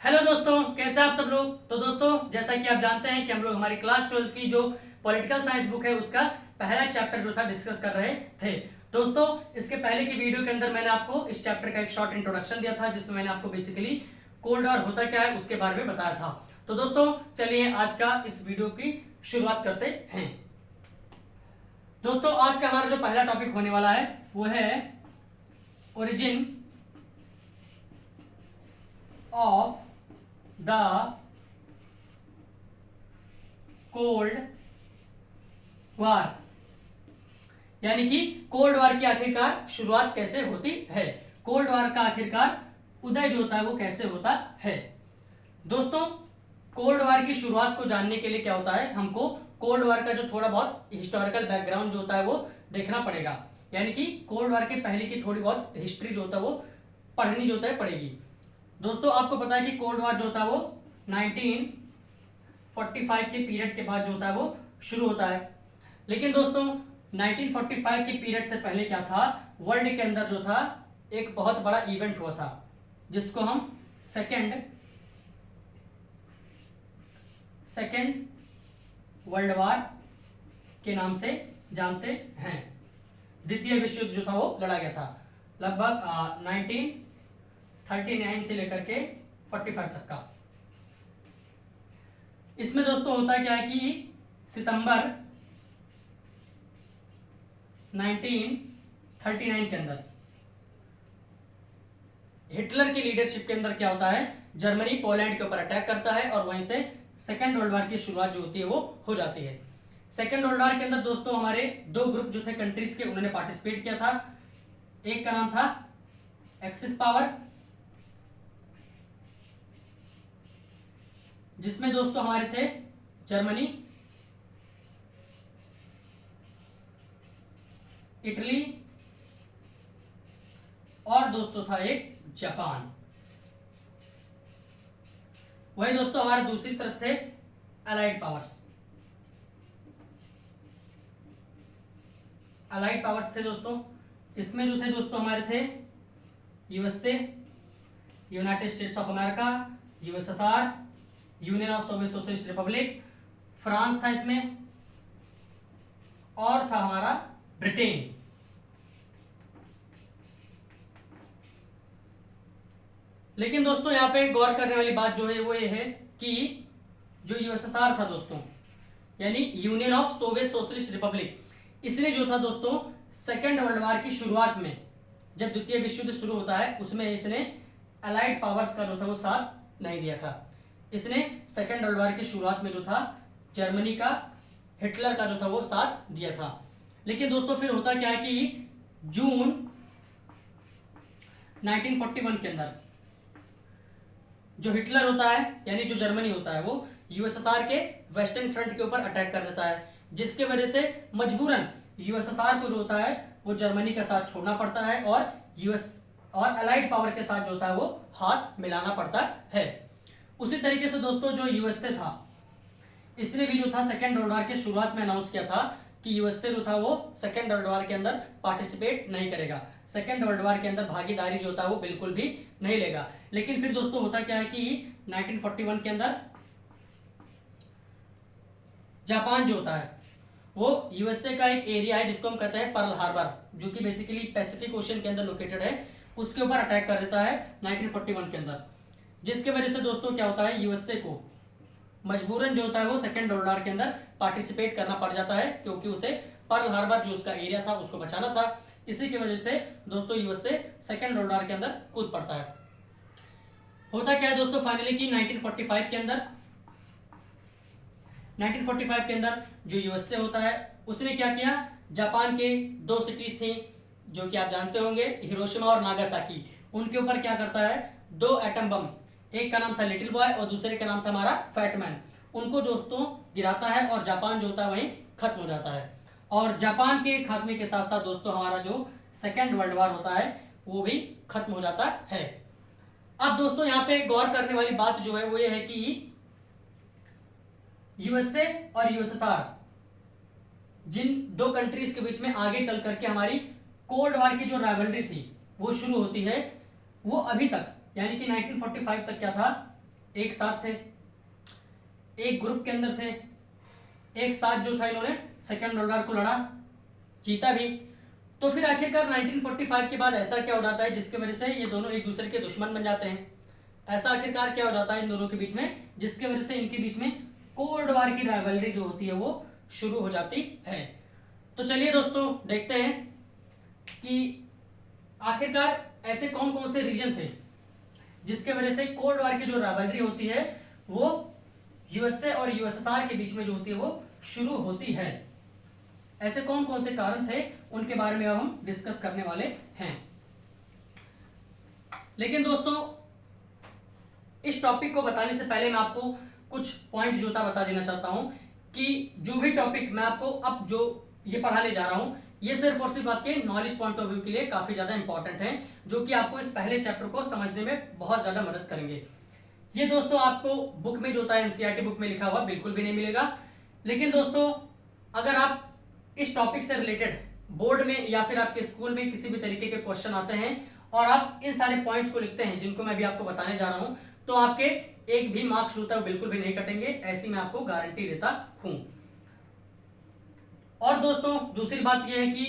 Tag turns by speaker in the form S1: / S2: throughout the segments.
S1: Hello दोस्तों, कैसे आप सब लोग। तो दोस्तों, जैसा कि आप जानते हैं कि हम लोग हमारी क्लास 12 की जो पॉलिटिकल साइंस बुक है उसका पहला चैप्टर जो था डिस्कस कर रहे थे। दोस्तों, इसके पहले की वीडियो के अंदर मैंने आपको इस चैप्टर का एक शॉर्ट इंट्रोडक्शन दिया था, जिसमें मैंने आपको बेसिकली कोल्ड वॉर होता क्या है उसके बारे में बताया था। तो दोस्तों, चलिए आज का इस वीडियो की शुरुआत करते हैं। दोस्तों, आज का हमारा जो पहला टॉपिक होने वाला है वो है origin of the cold war, यानी कि कोल्ड वार की आखिरकार शुरुआत कैसे होती है, कोल्ड वार का आखिरकार उदय जो होता है वो कैसे होता है। दोस्तों, कोल्ड वार की शुरुआत को जानने के लिए क्या होता है, हमको कोल्ड वार का जो थोड़ा बहुत हिस्टोरिकल बैकग्राउंड जो होता है वो देखना पड़ेगा, यानी कि कोल्ड वार के पहले की थोड़ी बहुत हिस्ट्री जो होता है वो पढ़नी जो होता है पड़ेगी। दोस्तों, आपको पता है कि कोल्ड वार जो होता है वो 1945 के पीरियड के बाद जो होता है वो शुरू होता है। लेकिन दोस्तों, 1945 के पीरियड से पहले क्या था, वर्ल्ड के अंदर जो था एक बहुत बड़ा इवेंट हुआ था, जिसको हम सेकेंड वर्ल्ड वार के नाम से जानते हैं। द्वितीय विश्व युद्ध जो था वो लड़ा गया था, लगभग 1939 से लेकर के 45 तक का। इसमें दोस्तों होता क्या है कि सितंबर 1939 के अंदर हिटलर की लीडरशिप के अंदर क्या होता है, जर्मनी पोलैंड के ऊपर अटैक करता है और वहीं से सेकेंड वर्ल्ड वार की शुरुआत जो होती है वो हो जाती है। सेकेंड वर्ल्ड वार के अंदर दोस्तों हमारे दो ग्रुप जो थे कंट्रीज के, उन्होंने पार्टिसिपेट किया था। एक का नाम था एक्सिस पावर, जिसमें दोस्तों हमारे थे जर्मनी, इटली और दोस्तों था एक जापान। वही दोस्तों हमारे दूसरी तरफ थे अलाइड पावर्स। अलाइड पावर्स थे दोस्तों, इसमें जो थे दोस्तों हमारे थे USA, United states of America, USSR, union of Soviet socialist Republic, France था इसमें, और था हमारा ब्रिटेन। लेकिन दोस्तों यहाँ पे गौर करने वाली बात जो है वो ये है कि जो यूएसएसआर था दोस्तों, यानी union of Soviet socialist Republic, इसने जो था दोस्तों सेकेंड वर्ल्ड वार की शुरुआत में, जब द्वितीय विश्व युद्ध शुरू होता है उसमें इसने अलाइड पावर्स का जो था वो साथ नहीं दिया था। इसने सेकेंड वर्ल्ड वार की शुरुआत में जो था जर्मनी का, हिटलर का जो था वो साथ दिया था। लेकिन दोस्तों फिर होता क्या है कि जून 1941 के अंदर जो हिटलर होता है, यानी जो जर्मनी होता है, वो यूएसएसआर के वेस्टर्न फ्रंट के ऊपर अटैक कर देता है, जिसके वजह से मजबूरन यूएसएसआर को जो होता है वो जर्मनी का साथ छोड़ना पड़ता है और यूएस और अलाइड पावर के साथ जो होता है वो हाथ मिलाना पड़ता है। उसी तरीके से दोस्तों जो यूएसए था, इसने भी जो था सेकेंड वर्ल्ड वार के शुरुआत में अनाउंस किया था कि यूएसए जो था वो सेकेंड वर्ल्ड वार के अंदर पार्टिसिपेट नहीं करेगा, सेकेंड वर्ल्ड वार के अंदर भागीदारी जो होता है वो बिल्कुल भी नहीं लेगा। लेकिन फिर दोस्तों होता क्या है कि 1941 के अंदर जापान जो होता है वो यूएसए का एक एरिया है जिसको हम कहते हैं पर्ल हार्बर, जो कि बेसिकली पैसिफिक ओशन के अंदर लोकेटेड है, उसके ऊपर अटैक कर देता है 1941 के अंदर, जिसके वजह से दोस्तों क्या होता है, यूएसए को मजबूरन जो होता है वो सेकेंड वर्ल्ड वार के अंदर पार्टिसिपेट करना पड़ जाता है, क्योंकि उसे पर्ल हार्बर जो उसका एरिया था उसको बचाना था। इसी की वजह से दोस्तों यूएसए सेकेंड वर्ल्ड वार के अंदर कूद पड़ता है। होता क्या है दोस्तों फाइनली कि 1945 के अंदर जो यूएसए होता है उसने क्या किया, जापान के दो सिटीज थी जो कि आप जानते होंगे, हिरोशिमा और नागासाकी, उनके ऊपर क्या करता है, दो एटम बम, एक का नाम था लिटिल बॉय और दूसरे का नाम था हमारा फैटमैन, उनको दोस्तों गिराता है और जापान जो होता है वहीं खत्म हो जाता है। और जापान के खात्मे के साथ साथ दोस्तों हमारा जो सेकेंड वर्ल्ड वार होता है वो भी खत्म हो जाता है। अब दोस्तों यहाँ पे गौर करने वाली बात जो है वो ये है कि यूएसए और यूएसएसआर, जिन दो कंट्रीज के बीच में आगे चल करके हमारी कोल्ड वार की जो राइवलरी थी वो शुरू होती है, वो अभी तक यानी कि 1945 तक क्या था, एक साथ थे, एक ग्रुप के अंदर थे, एक साथ जो था इन्होंने सेकेंड वर्ल्ड वॉर को लड़ा, जीता भी। तो फिर आखिरकार 1945 के बाद ऐसा क्या हो जाता है जिसकी वजह से ये दोनों एक दूसरे के दुश्मन बन जाते हैं? ऐसा आखिरकार क्या हो जाता है इन दोनों के बीच में जिसकी वजह से इनके बीच में कोल्ड वॉर की राइवलरी जो होती है वो शुरू हो जाती है? तो चलिए दोस्तों देखते हैं कि आखिरकार ऐसे कौन कौन से रीजन थे जिसके वजह से कोल्ड वॉर की जो राइवलरी होती है वो यूएसए और यूएसएसआर के बीच में जो होती है वो शुरू होती है। ऐसे कौन कौन से कारण थे उनके बारे में अब हम डिस्कस करने वाले हैं। लेकिन दोस्तों इस टॉपिक को बताने से पहले मैं आपको कुछ पॉइंट जो था बता देना चाहता हूं कि जो भी टॉपिक मैं आपको अब जो ये पढ़ाने जा रहा हूं ये सिर्फ और सिर्फ आपके नॉलेज पॉइंट ऑफ व्यू के लिए काफी ज्यादा इंपॉर्टेंट है, जो कि आपको इस पहले चैप्टर को समझने में बहुत ज्यादा मदद करेंगे। ये दोस्तों आपको बुक में जो होता है एनसीईआरटी बुक में लिखा हुआ बिल्कुल भी नहीं मिलेगा। लेकिन दोस्तों अगर आप इस टॉपिक से रिलेटेड बोर्ड में या फिर आपके स्कूल में किसी भी तरीके के क्वेश्चन आते हैं और आप इन सारे पॉइंट्स को लिखते हैं जिनको मैं भी आपको बताने जा रहा हूं, तो आपके एक भी मार्क्स होता है वो बिल्कुल भी नहीं कटेंगे, ऐसी मैं आपको गारंटी देता हूं। और दोस्तों दूसरी बात यह है कि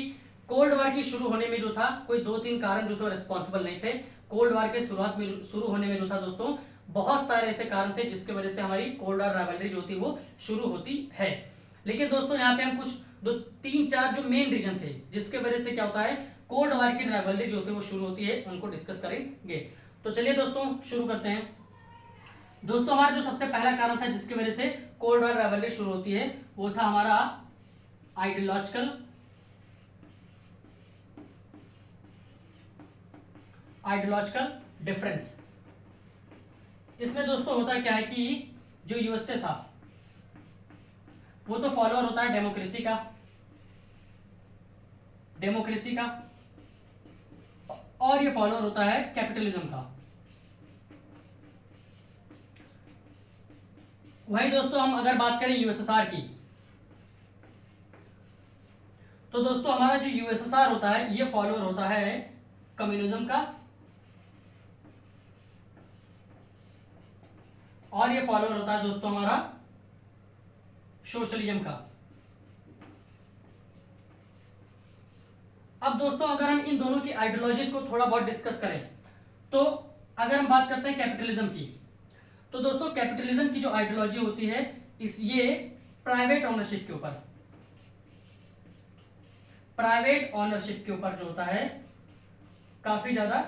S1: कोल्ड वॉर की शुरू होने में जो था कोई 2-3 कारण जो थे रिस्पॉन्सिबल नहीं थे। कोल्ड वॉर के शुरुआत में शुरू होने में जो था दोस्तों बहुत सारे ऐसे कारण थे जिसकी वजह से हमारी कोल्ड वॉर राइवलरी जो होती वो शुरू होती है। लेकिन दोस्तों यहाँ पे हम कुछ 2-3-4 जो मेन रीजन थे जिसके वजह से क्या होता है कोल्ड वॉर की राइवलरी जो होती है वो शुरू होती है उनको डिस्कस करेंगे। तो चलिए दोस्तों शुरू करते हैं। दोस्तों हमारा जो सबसे पहला कारण था जिसकी वजह से कोल्ड वॉर राइवलरी शुरू होती है वो था हमारा आइडियोलॉजिकल डिफरेंस। इसमें दोस्तों होता क्या है कि जो यूएसए था वो तो फॉलोअर होता है डेमोक्रेसी का और ये फॉलोअर होता है कैपिटलिज्म का। वही दोस्तों हम अगर बात करें यूएसएसआर की तो दोस्तों हमारा जो यूएसएसआर होता है ये फॉलोअर होता है कम्युनिज्म का और ये फॉलोअर होता है दोस्तों हमारा सोशलिज्म का। अब दोस्तों अगर हम इन दोनों की आइडियोलॉजीज को थोड़ा बहुत डिस्कस करें तो अगर हम बात करते हैं कैपिटलिज्म की तो दोस्तों कैपिटलिज्म की जो आइडियोलॉजी होती है ये प्राइवेट ओनरशिप के ऊपर जो होता है काफी ज्यादा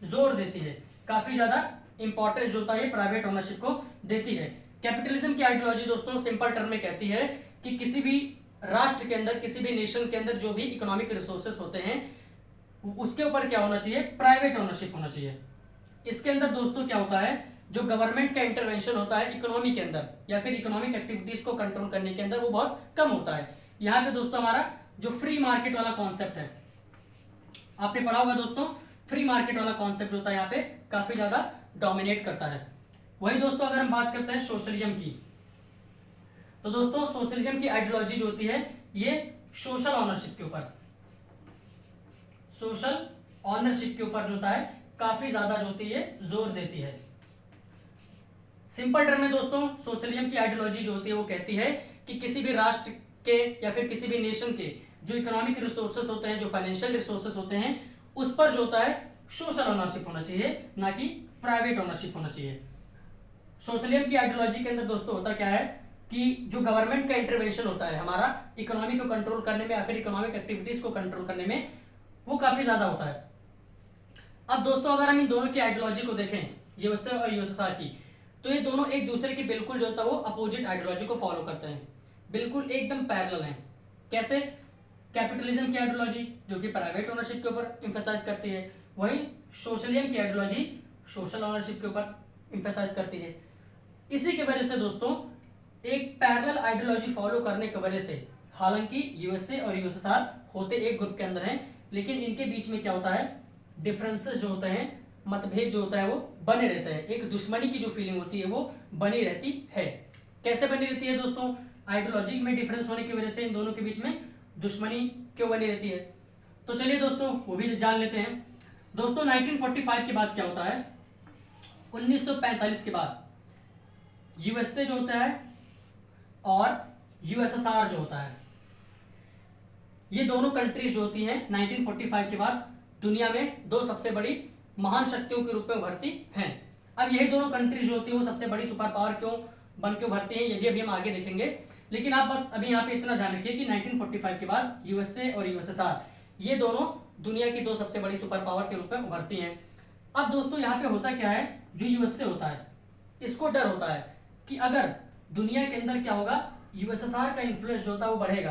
S1: जोर देती है, काफी ज्यादा इंपॉर्टेंस जो होता है प्राइवेट ओनरशिप को देती है। कैपिटलिज्म की आइडियोलॉजी दोस्तों सिंपल टर्म में कहती है कि किसी भी राष्ट्र के अंदर किसी भी नेशन के अंदर जो भी इकोनॉमिक रिसोर्सेस होते हैं उसके ऊपर क्या होना चाहिए प्राइवेट ओनरशिप होना चाहिए। इसके अंदर दोस्तों क्या होता है जो गवर्नमेंट का इंटरवेंशन होता है इकोनॉमी के अंदर या फिर इकोनॉमिक एक्टिविटीज को कंट्रोल करने के अंदर वो बहुत कम होता है। यहाँ पे दोस्तों हमारा जो फ्री मार्केट वाला कॉन्सेप्ट है आपने पढ़ा होगा दोस्तों, फ्री मार्केट वाला कॉन्सेप्ट होता है यहाँ पे काफी ज्यादा डोमिनेट करता है। वही दोस्तों अगर हम बात करते हैं सोशलिज्म की तो दोस्तों सोशलिज्म की आइडियोलॉजी जो होती है ये सोशल ऑनरशिप के ऊपर जो होता है काफी ज्यादा जो होती है जोर देती है। सिंपल टर्म में दोस्तों सोशलिज्म की आइडियोलॉजी जो होती है वो कहती है कि किसी भी राष्ट्र के या फिर किसी भी नेशन के जो इकोनॉमिक रिसोर्सेस होते हैं, जो फाइनेंशियल रिसोर्सेस होते हैं, उस पर जो होता है सोशल ओनरशिप होना चाहिए, ना कि प्राइवेट ओनरशिप होना चाहिए। सोशलिज्म की आइडियोलॉजी के अंदर दोस्तों होता क्या है कि जो गवर्नमेंट का इंटरवेंशन होता है हमारा इकोनॉमी को कंट्रोल करने में या फिर इकोनॉमिक एक्टिविटीज को कंट्रोल करने में वो काफी ज्यादा होता है। अब दोस्तों अगर हम इन दोनों की आइडियोलॉजी को देखें यूएसए और यूएसएसआर की तो ये दोनों एक दूसरे की बिल्कुल जो होता है वो अपोजिट आइडियोलॉजी को फॉलो करते हैं, बिल्कुल एकदम पैरेलल हैं। कैसे? कैपिटलिज्म की आइडियोलॉजी जो कि प्राइवेट ओनरशिप के ऊपर इंफेसाइज करती है, वही सोशलिज्म की आइडियोलॉजी सोशल ओनरशिप के ऊपर इंफेसाइज करती है। इसी की वजह से दोस्तों एक पैरेलल आइडियोलॉजी फॉलो करने की वजह से हालांकि यूएसए और यूएसएसआर होते एक ग्रुप के अंदर हैं लेकिन इनके बीच में क्या होता है डिफरेंसेस जो होते हैं, मतभेद जो होता है वो बने रहते हैं, एक दुश्मनी की जो फीलिंग होती है वो बनी रहती है। कैसे बनी रहती है दोस्तों? आइडियोलॉजी में डिफरेंस होने की वजह से इन दोनों के बीच में दुश्मनी क्यों बनी रहती है? तो चलिए दोस्तों वो भी जान लेते हैं। दोस्तों 1945 के बाद क्या होता है, 1945 के बाद यूएसए जो होता है और यूएसएसआर जो होता है, ये दोनों कंट्रीज जो होती हैं 1945 के बाद दुनिया में दो सबसे बड़ी महान शक्तियों के रूप में उभरती हैं। अब यही दोनों कंट्रीज जो होती हैं वो सबसे बड़ी सुपर पावर क्यों बन के उभरती हैं, ये भी अभी हम आगे देखेंगे। लेकिन आप बस अभी यहाँ पे इतना ध्यान रखिए कि 1945 के बाद यूएसए और यूएसएसआर ये दोनों दुनिया की दो सबसे बड़ी सुपर पावर के रूप में उभरती हैं। अब दोस्तों यहाँ पे होता क्या है, जो यूएसए होता है इसको डर होता है कि अगर दुनिया के अंदर क्या होगा, यूएसएसआर का इन्फ्लुएंस जो होता है वो बढ़ेगा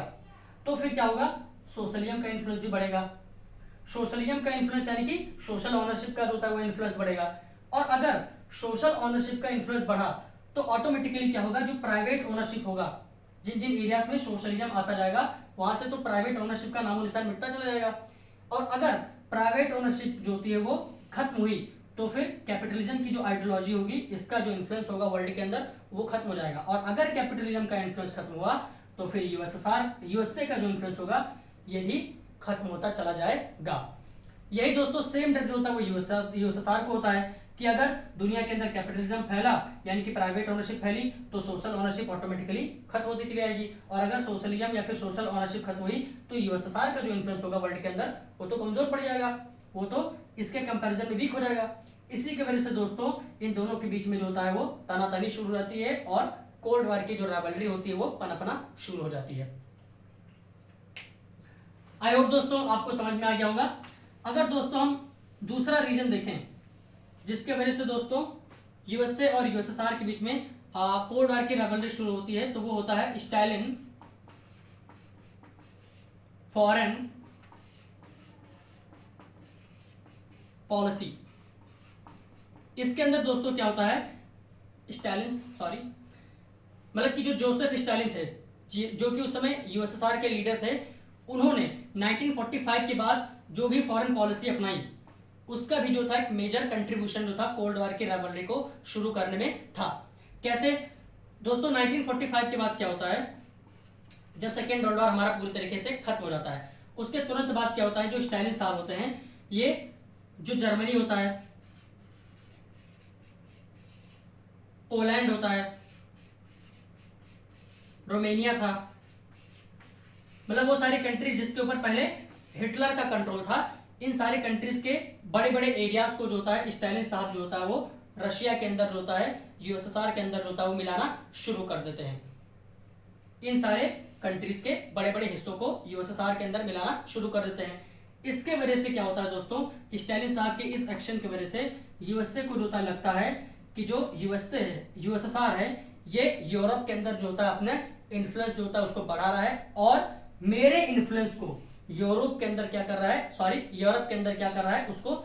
S1: तो फिर क्या होगा, सोशलिज्म का इन्फ्लुएंस भी बढ़ेगा। सोशलिज्म का इन्फ्लुएंस यानी कि सोशल ऑनरशिप का होता है वो इन्फ्लुएंस बढ़ेगा। और अगर सोशल ऑनरशिप का इन्फ्लुएंस बढ़ा तो ऑटोमेटिकली क्या होगा, जो प्राइवेट ओनरशिप होगा, जिन जिन एरियाज में सोशलिज्म आता जाएगा वहां से तो प्राइवेट ओनरशिप का नामो निशान मिटता चला जाएगा। और अगर प्राइवेट ओनरशिप जो होती है वो खत्म हुई तो फिर कैपिटलिज्म की जो आइडियोलॉजी होगी, इसका जो इन्फ्लुएंस होगा वर्ल्ड के अंदर वो खत्म हो जाएगा। और अगर कैपिटलिज्म का इन्फ्लुएंस खत्म हुआ तो फिर यूएसए का जो इन्फ्लुएंस होगा ये भी खत्म होता चला जाएगा। यही दोस्तों सेम डर जो होता है वो यूएसएसआर को होता है कि अगर दुनिया के अंदर कैपिटलिज्म फैला यानी कि प्राइवेट ओनरशिप फैली तो सोशल ओनरशिप ऑटोमेटिकली खत्म होती चली जाएगी। और अगर सोशलिज्म या फिर सोशल ओनरशिप खत्म हुई तो यूएसएसआर का जो इन्फ्लुएंस होगा वर्ल्ड के अंदर वो तो कमजोर पड़ जाएगा, वो तो इसके कंपैरिजन में वीक हो जाएगा। इसी की वजह से दोस्तों इन दोनों के बीच में जो होता है वो तनातनी शुरू हो जाती है और कोल्ड वॉर की जो राइवलरी होती है वो पनपना शुरू हो जाती है। आई होप दोस्तों आपको समझ में आ गया होगा। अगर दोस्तों हम दूसरा रीजन देखें जिसके वजह से दोस्तों यूएसए और यूएसएसआर के बीच में कोल्ड वॉर की राइवलरी शुरू होती है तो वो होता है स्टालिन फॉरेन पॉलिसी। इसके अंदर दोस्तों क्या होता है, मतलब कि जो जोसेफ स्टालिन थे जो कि उस समय यूएसएसआर के लीडर थे, उन्होंने 1945 के बाद जो भी फॉरेन पॉलिसी अपनाई उसका भी जो था एक मेजर कंट्रीब्यूशन जो था कोल्ड वॉर की राइवलरी को शुरू करने में था। कैसे दोस्तों, 1945 के बाद क्या होता है, जब सेकेंड वर्ल्ड वॉर हमारा पूरी तरीके से खत्म हो जाता है उसके तुरंत बाद क्या होता है, जो स्टालिन साहब होते हैं ये जो जर्मनी होता है, पोलैंड होता है, रोमेनिया था, मतलब वो सारी कंट्रीज जिसके ऊपर पहले हिटलर का कंट्रोल था, इन सारे कंट्रीज के बड़े बड़े एरियाज को जो होता है स्टालिन साहब जो होता है वो रशिया के अंदर होता है, यूएसएसआर के अंदर होता है वो मिलाना शुरू कर देते हैं। इन सारे कंट्रीज के बड़े बड़े हिस्सों को यूएसएसआर के अंदर मिलाना शुरू कर देते हैं। इसके वजह से क्या होता है दोस्तों, स्टालिन साहब के इस एक्शन की वजह से यूएसए को जो लगता है कि जो यूएसए है, यूएसएसआर है, ये यूरोप के अंदर जो होता है अपने इन्फ्लुएंस जो होता है उसको बढ़ा रहा है और मेरे इन्फ्लुएंस को यूरोप के अंदर क्या कर रहा है, यूरोप के अंदर क्या कर रहा है, उसको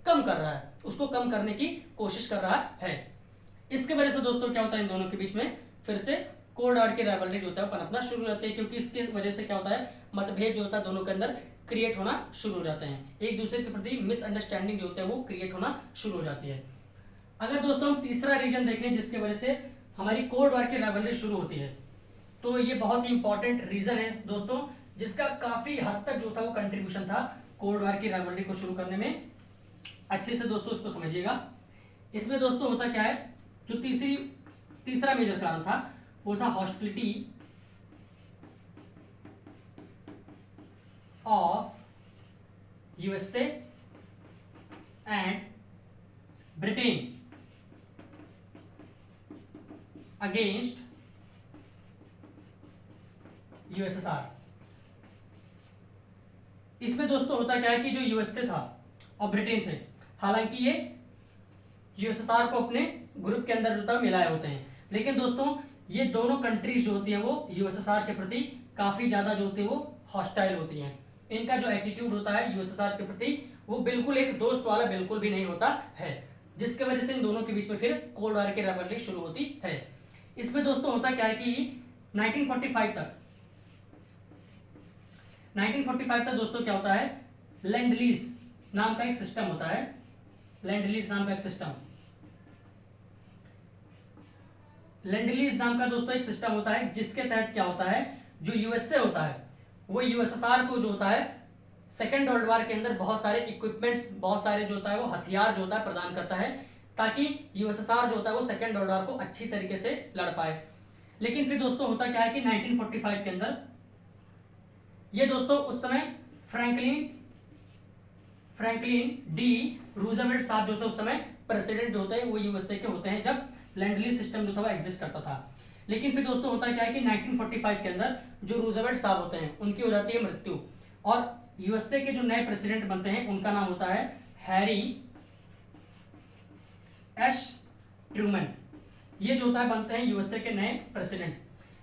S1: कम कर रहा है, उसको कम करने की कोशिश कर रहा है। इसके वजह से दोस्तों क्या होता है, इन दोनों के बीच में फिर से कोल्ड वॉर की राइवलरी जो होता है पनपना शुरू हो जाती है, क्योंकि इसके वजह से क्या होता है, मतभेद जो होता है दोनों के अंदर क्रिएट होना शुरू हो जाते हैं, एक दूसरे के प्रति मिसअंडरस्टैंडिंग जो होता है वो क्रिएट होना शुरू हो जाती है। अगर दोस्तों हम तीसरा रीजन देखें जिसकी वजह से हमारी कोल्ड वॉर की राइवलरी शुरू होती है, तो ये बहुत ही इंपॉर्टेंट रीजन है दोस्तों, जिसका काफी हद तक जो था वो कंट्रीब्यूशन था कोल्ड वॉर की राइवलरी को शुरू करने में। अच्छे से दोस्तों इसको समझिएगा। इसमें दोस्तों होता क्या है, जो तीसरा मेजर कारण था वो था hostility of USA and Britain against USSR. इसमें दोस्तों होता क्या है कि जो यूएसए था और ब्रिटेन थे, हालांकि ये यूएसएसआर को अपने ग्रुप के अंदर जो था मिलाए होते हैं, लेकिन दोस्तों ये दोनों कंट्रीज जो होती है वो यूएसएसआर के प्रति काफी ज्यादा जो होती है वो हॉस्टाइल होती हैं। इनका जो एटीट्यूड होता है यूएसएसआर के प्रति वो बिल्कुल एक दोस्त वाला बिल्कुल भी नहीं होता है, जिसके वजह से इन दोनों के बीच में फिर कोल्ड वॉर की राइवलरी शुरू होती है। इसमें दोस्तों होता क्या है कि 1945 तक दोस्तों क्या होता है, लैंड लीज नाम का एक सिस्टम होता है, लैंड लीज नाम का एक सिस्टम, लैंड लीज नाम का दोस्तों एक सिस्टम होता है, जिसके तहत क्या होता है, जो यूएसए होता है वो यूएसएसआर को जो होता है सेकेंड वर्ल्ड वॉर के अंदर बहुत सारे इक्विपमेंट्स, बहुत सारे जो होता है वो हथियार जो होता है प्रदान करता है, ताकि यूएसएसआर जो होता है वो सेकेंड वर्ल्ड वॉर को अच्छी तरीके से लड़ पाए। लेकिन फिर दोस्तों होता क्या है कि 1945 के अंदर ये दोस्तों उस समय फ्रैंकलिन डी रूजवेल्ट साहब जो थे उस समय प्रेसिडेंट जो होते हैं वो यूएसए के होते हैं, जब लैंड लीज सिस्टम जो था वो एग्जिस्ट करता था। लेकिन फिर दोस्तों होता क्या है कि 1945 के अंदर जो रूजवेल्ट साहब होते हैं उनकी हो जाती है मृत्यु, और यूएसए के जो नए प्रेसिडेंट बनते हैं उनका नाम होता है हैरी एश ट्रूमैन। ये जो होता है बनते हैं यूएसए के नए प्रेसिडेंट।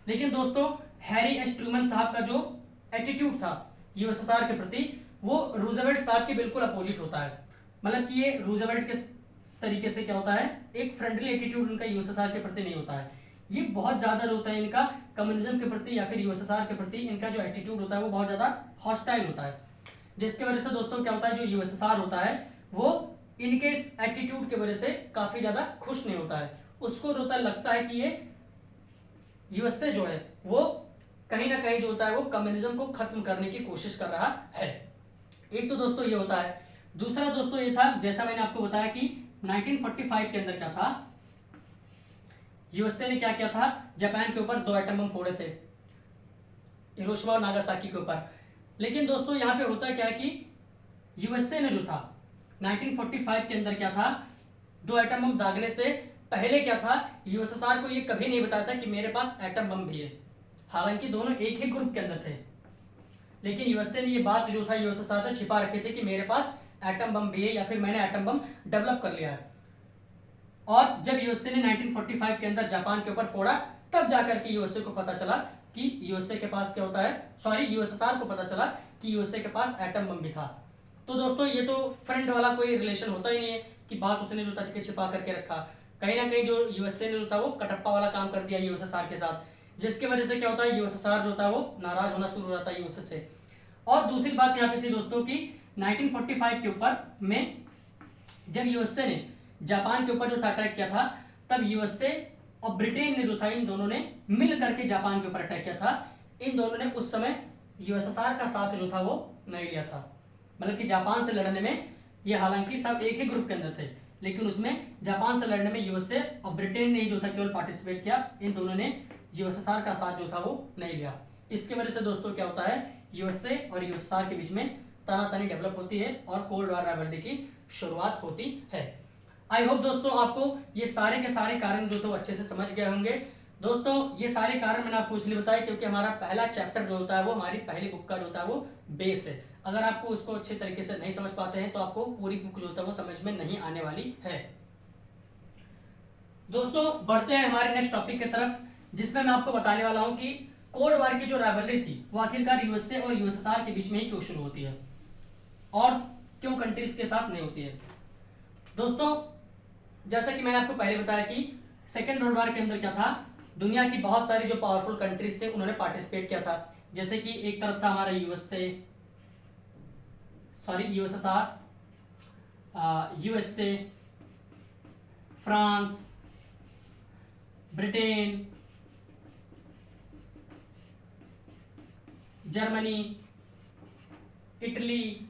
S1: लेकिन दोस्तों हैरी एश ट्रूमैन साहब का जो एटीट्यूड था यूएसएसआर के प्रति वो रूजवेल्ट साहब के बिल्कुल अपोजिट होता है। मतलब कि ये रूजवेल्ट के तरीके से क्या होता है, एक फ्रेंडली एटीट्यूड उनका यूएसएसआर के प्रति नहीं होता है। ये बहुत ज्यादा होता है इनका कम्युनिज्म के प्रति या फिर यूएसएसआर के प्रति इनका जो एटीट्यूड होता है वो बहुत ज्यादा हॉस्टाइल होता है, जिसके वजह से दोस्तों क्या होता है जो यूएसएसआर होता है वो इनके इस एटीट्यूड के वजह से काफी ज्यादा खुश नहीं होता है। उसको होता लगता है कि ये यूएसए जो है वो कहीं ना कहीं जो होता है वो कम्युनिज्म को खत्म करने की कोशिश कर रहा है। एक तो दोस्तों ये होता है। दूसरा दोस्तों ये था, जैसा मैंने आपको बताया कि 1945 के अंदर क्या था, यूएसए ने क्या किया था, जापान के ऊपर 2 एटम बम फोड़े थे, हिरोशिमा और नागासाकी के ऊपर। लेकिन दोस्तों यहाँ पे होता क्या है कि यूएसए ने जो था 1945 के अंदर क्या था, 2 एटम बम दागने से पहले क्या था, यूएसएसआर को ये कभी नहीं बताया था कि मेरे पास एटम बम भी है। हालांकि दोनों एक ही ग्रुप के अंदर थे, लेकिन यूएसए ने ये बात जो था यूएसएसआर से छिपा रखे थे कि मेरे पास एटम बम भी है या फिर मैंने एटम बम डेवलप कर लिया है। और जब यूएसए ने 1945 के अंदर जापान के ऊपर फोड़ा तब जाकर के यूएसए को पता चला कि यूएसए के पास क्या होता है, सॉरी यूएसएसआर को पता चला कि यूएसए के पास एटम बम भी था। तो दोस्तों ये तो फ्रेंड वाला कोई रिलेशन होता ही नहीं है कि बात उसने जो था छिपा करके रखा। कहीं ना कहीं जो यूएसए ने जो था वो कटप्पा वाला काम कर दिया यूएसएसआर के साथ, जिसकी वजह से क्या होता है यूएसएसआर जो था वो नाराज होना शुरू हो जाता है यूएसए से। और दूसरी बात यहाँ पे थी दोस्तों की 1945 के ऊपर में जब यूएसए ने जापान के ऊपर जो था अटैक किया था, तब यूएसए और ब्रिटेन ने जो था इन दोनों ने मिल करके जापान के ऊपर अटैक किया था। इन दोनों ने उस समय यूएसएसआर का साथ जो था वो नहीं लिया था। मतलब कि जापान से लड़ने में ये हालांकि सब एक ही ग्रुप के अंदर थे, लेकिन उसमें जापान से लड़ने में यूएसए और ब्रिटेन ने जो था केवल पार्टिसिपेट किया, इन दोनों ने यूएसएसआर का साथ जो था वो नहीं लिया। इसकी वजह से दोस्तों क्या होता है, यूएसए और यूएसएसआर के बीच में तनातनी डेवलप होती है और कोल्ड वॉर राइवलरी की शुरुआत होती है। आई होप दोस्तों आपको ये सारे के सारे कारण जो तो अच्छे से समझ गए होंगे। दोस्तों ये सारे कारण मैंने आपको इसलिए बताया क्योंकि हमारा पहला चैप्टर जो होता है वो हमारी पहली बुक का जो होता है वो बेस है। अगर आपको उसको अच्छे तरीके से नहीं समझ पाते हैं तो आपको पूरी बुक जो होता है वो समझ में नहीं आने वाली है। दोस्तों बढ़ते हैं हमारे नेक्स्ट टॉपिक की तरफ, जिसमें मैं आपको बताने वाला हूं कि कोल्ड वॉर की जो राइवलरी थी वो आखिरकार यूएसए और यूएसएसआर के बीच में ही क्यों शुरू होती है और क्यों कंट्रीज के साथ नहीं होती है। दोस्तों जैसा कि मैंने आपको पहले बताया कि सेकेंड वर्ल्ड वॉर के अंदर क्या था, दुनिया की बहुत सारी जो पावरफुल कंट्रीज थे उन्होंने पार्टिसिपेट किया था। जैसे कि एक तरफ था हमारा USSR, USA, France, Britain, Germany, Italy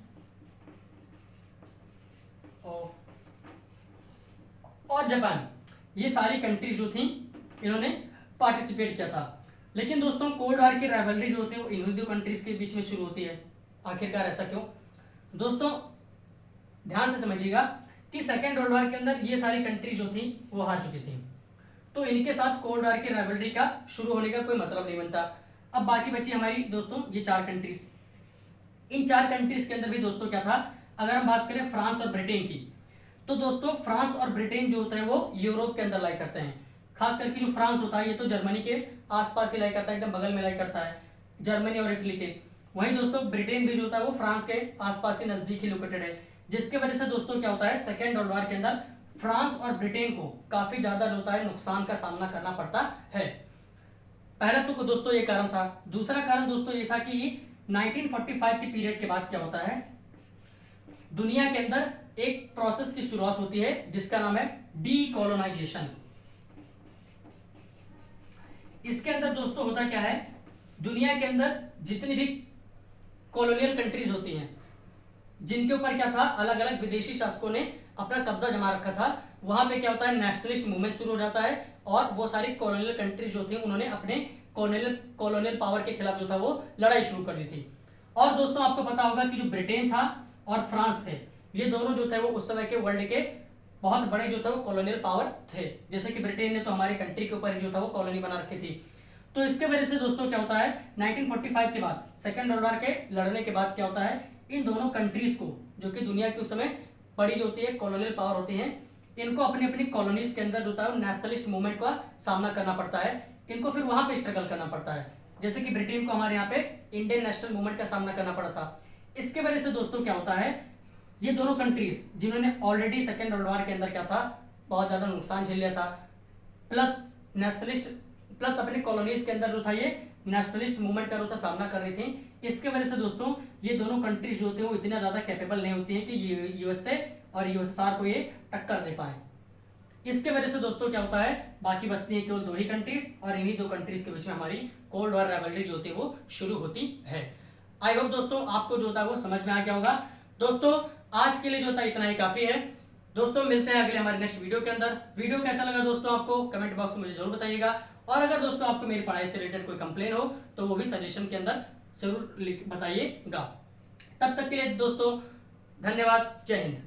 S1: और जापान। ये सारी कंट्रीज जो थी इन्होंने पार्टिसिपेट किया था। लेकिन दोस्तों कोल्ड वॉर की राइवलरी जो होती है वो इन दो कंट्रीज के बीच में शुरू होती है। आखिरकार ऐसा क्यों? दोस्तों ध्यान से समझिएगा कि सेकेंड वर्ल्ड वॉर के अंदर ये सारी कंट्रीज जो थी वो हार चुकी थी, तो इनके साथ कोल्ड वॉर की राइवलरी का शुरू होने का कोई मतलब नहीं बनता। अब बाकी बची हमारी दोस्तों ये 4 कंट्रीज। इन 4 कंट्रीज के अंदर भी दोस्तों क्या था, अगर हम बात करें फ्रांस और ब्रिटेन की, तो दोस्तों फ्रांस और ब्रिटेन जो होता है वो यूरोप के अंदर लाई करते हैं। खास करके जो फ्रांस होता है ये तो जर्मनी के आसपास ही लाई करता है, एकदम बगल में लाई करता है जर्मनी और इटली के। वहीं दोस्तों ब्रिटेन भी जो होता है वो फ्रांस के आसपास ही नजदीक ही लोकेटेड है, जिसके वजह से दोस्तों क्या होता है सेकेंड वर्ल्ड वॉर के अंदर फ्रांस और ब्रिटेन को काफी ज्यादा जो होता है नुकसान का सामना करना पड़ता है। पहला तो दोस्तों ये कारण था। दूसरा कारण दोस्तों ये था कि 1945 के पीरियड के बाद क्या होता है, दुनिया के अंदर एक प्रोसेस की शुरुआत होती है जिसका नाम है डीकोलोनाइजेशन। इसके अंदर दोस्तों होता क्या है, दुनिया के अंदर जितनी भी कॉलोनियल कंट्रीज होती हैं जिनके ऊपर क्या था अलग अलग विदेशी शासकों ने अपना कब्जा जमा रखा था, वहां पे क्या होता है, नेशनलिस्ट मूवमेंट शुरू हो जाता है और वो सारी कॉलोनियल कंट्रीज जो थी उन्होंने अपने कॉलोनियल पावर के खिलाफ जो था वो लड़ाई शुरू कर दी थी। और दोस्तों आपको पता होगा कि जो ब्रिटेन था और फ्रांस थे, ये दोनों जो थे वो उस समय के वर्ल्ड के बहुत बड़े जो थे वो कॉलोनियल पावर थे। जैसे कि ब्रिटेन ने तो हमारी कंट्री के ऊपर जो था वो कॉलोनी बना रखी थी। तो इसके वजह से दोस्तों क्या होता है, 1945 के बाद, सेकेंड वर्ल्ड वॉर के लड़ने के बाद क्या होता है, इन दोनों कंट्रीज को, जो कि दुनिया की उस समय बड़ी जो होती है कॉलोनियल पावर होती है, इनको अपनी अपनी कॉलोनीज के अंदर जो है नेशनलिस्ट मूवमेंट का सामना करना पड़ता है। इनको फिर वहां पे स्ट्रगल करना पड़ता है। जैसे कि ब्रिटेन को हमारे यहाँ पे इंडियन नेशनल मूवमेंट का सामना करना पड़ा था। इसके वजह से दोस्तों क्या होता है, ये दोनों कंट्रीज जिन्होंने ऑलरेडी सेकेंड वर्ल्ड वॉर के अंदर क्या था, बहुत ज्यादा नुकसान झेल लिया था, प्लस अपने कॉलोनीज के अंदर जो था ये नेशनलिस्ट मूवमेंट का जो था सामना कर रही थी। इसके वजह से दोस्तों ये दोनों कंट्रीज जो होते हैं वो इतना ज्यादा कैपेबल नहीं होती है कि यूएसए और यूएसएसआर को ये टक्कर दे पाए। इसके वजह से दोस्तों क्या होता है, बाकी बचती है केवल दो ही कंट्रीज और इन्हीं दो कंट्रीज के बीच में हमारी कोल्ड वॉर राइवलरी जो होती है वो शुरू होती है। आई होप दोस्तों आपको जो होता है वो समझ में आ गया होगा। दोस्तों आज के लिए जो होता है इतना ही काफी है। दोस्तों मिलते हैं अगले हमारे नेक्स्ट वीडियो के अंदर। वीडियो कैसा लगा दोस्तों आपको कमेंट बॉक्स में मुझे जरूर बताइएगा। और अगर दोस्तों आपको मेरी पढ़ाई से रिलेटेड कोई कंप्लेन हो तो वो भी सजेशन के अंदर जरूर बताइएगा। तब तक के लिए दोस्तों धन्यवाद, जय हिंद।